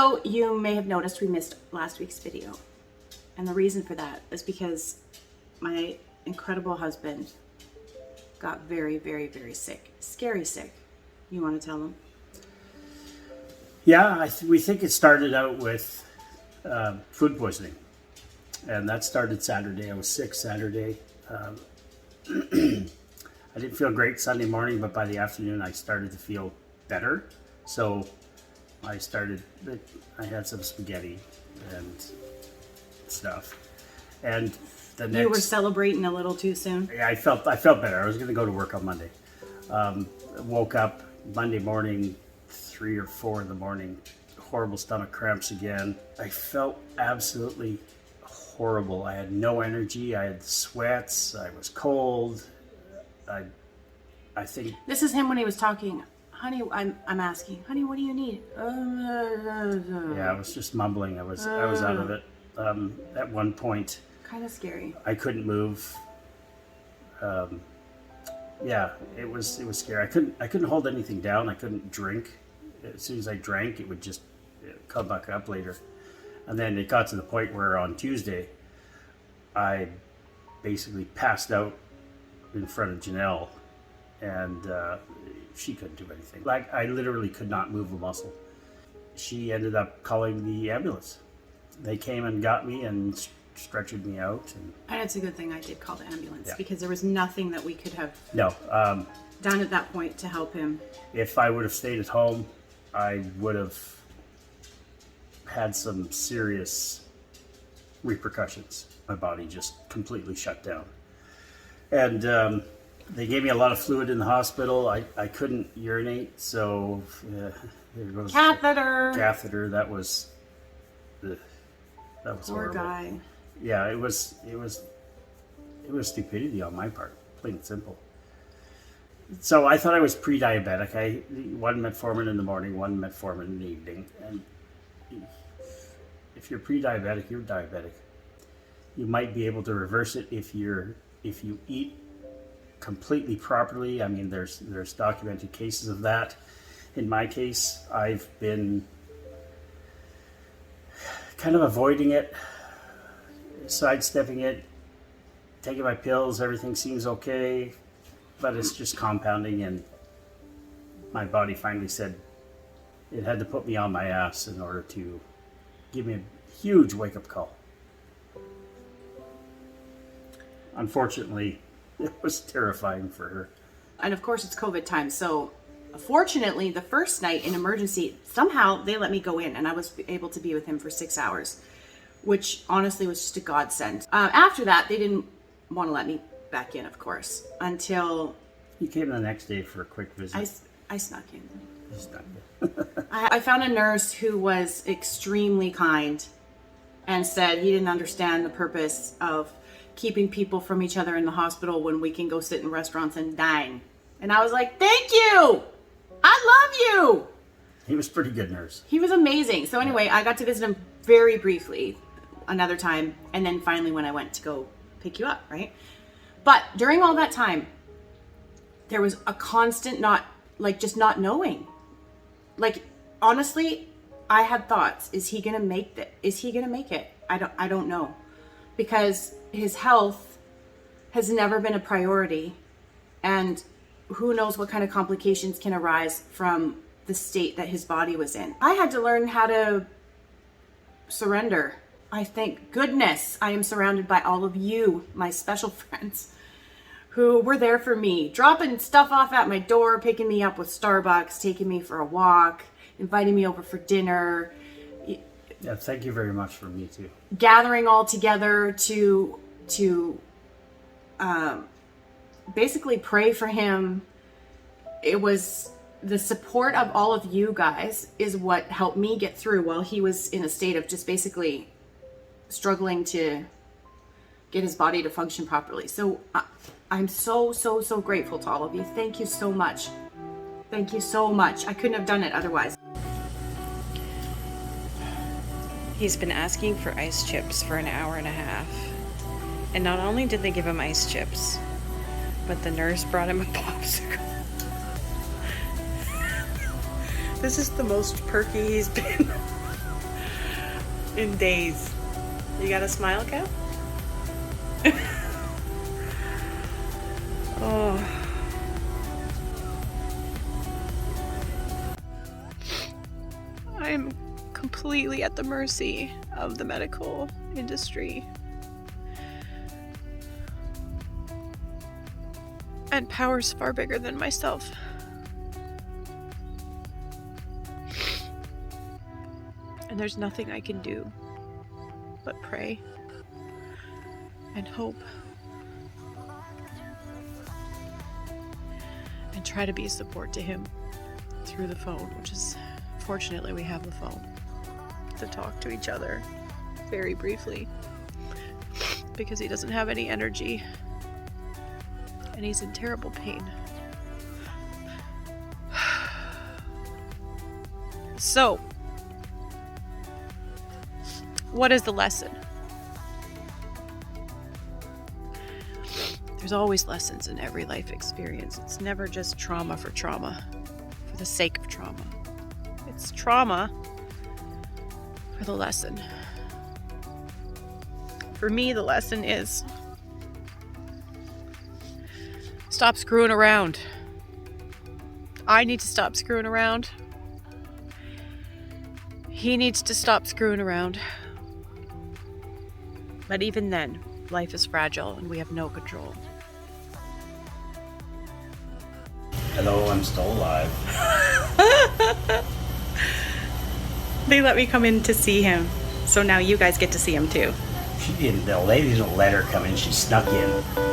So you may have noticed we missed last week's video. And the reason for that is because my incredible husband got very, very, very sick. Scary sick. You want to tell him? Yeah, we think it started out with food poisoning. And that started Saturday. I was sick Saturday. I didn't feel great Sunday morning, but by the afternoon I started to feel better. So I had some spaghetti and stuff. And the next... You were celebrating a little too soon? Yeah, I felt better. I was going to go to work on Monday. Woke up Monday morning, 3 or 4 in the morning, horrible stomach cramps again. I felt absolutely horrible. I had no energy. I had sweats. I was cold. I think this is him when he was talking. Honey, I'm asking. Honey, what do you need? Yeah, I was just mumbling. I was out of it. At one point, kind of scary. I couldn't move. Yeah, it was scary. I couldn't hold anything down. I couldn't drink. As soon as I drank, it would just come back up later. And then it got to the point where on Tuesday, I basically passed out in front of Janelle, and she couldn't do anything. Like, I literally could not move a muscle. She ended up calling the ambulance. They came and got me and stretchered me out. And it's a good thing I did call the ambulance, because there was nothing that we could have done at that point to help him. If I would have stayed at home, I would have had some serious repercussions. My body just completely shut down. And they gave me a lot of fluid in the hospital. I couldn't urinate, so there goes catheter. Catheter. That was poor horrible. Guy. Yeah, it was stupidity on my part, plain and simple. So I thought I was pre-diabetic. One metformin in the morning, one metformin in the evening, and if you're pre-diabetic, you're diabetic. You might be able to reverse it if you eat completely properly. I mean, there's documented cases of that. In my case, I've been kind of avoiding it, sidestepping it, taking my pills. Everything seems okay, but it's just compounding, and my body finally said it had to put me on my ass in order to give me a huge wake-up call. Unfortunately, it was terrifying for her. And of course, it's COVID time. So fortunately, the first night in emergency, somehow they let me go in and I was able to be with him for 6 hours, which honestly was just a godsend. After that, they didn't want to let me back in, of course, until... You came the next day for a quick visit. I snuck in. You snuck in. I found a nurse who was extremely kind and said he didn't understand the purpose of keeping people from each other in the hospital when we can go sit in restaurants and dine. And I was like, thank you! I love you! He was a pretty good nurse. He was amazing. So anyway, I got to visit him very briefly another time, and then finally when I went to go pick you up, right? But during all that time, there was a constant just not knowing. Like, honestly, I had thoughts, is he gonna make it? Is he gonna make it? I don't know. Because his health has never been a priority, and who knows what kind of complications can arise from the state that his body was in. I had to learn how to surrender. I thank goodness I am surrounded by all of you, my special friends, who were there for me, dropping stuff off at my door, picking me up with Starbucks, taking me for a walk, inviting me over for dinner. Yeah, thank you very much for me too. Gathering all together to basically pray for him. It was the support of all of you guys is what helped me get through while he was in a state of just basically struggling to get his body to function properly. So I'm so grateful to all of you. Thank you so much. Thank you so much. I couldn't have done it otherwise. He's been asking for ice chips for an hour and a half. And not only did they give him ice chips, but the nurse brought him a popsicle. This is the most perky he's been in days. You got a smile, Cal? Oh. I'm completely at the mercy of the medical industry. And powers far bigger than myself. And there's nothing I can do but pray and hope and try to be a support to him through the phone, which is, fortunately, we have the phone to talk to each other very briefly because he doesn't have any energy and he's in terrible pain. So, what is the lesson? There's always lessons in every life experience. It's never just trauma for the sake of trauma. It's trauma for the lesson. For me, the lesson is stop screwing around. I need to stop screwing around. He needs to stop screwing around. But even then, life is fragile and we have no control. Hello, I'm still alive. They let me come in to see him. So now you guys get to see him too. She didn't. The lady didn't let her come in. She snuck in.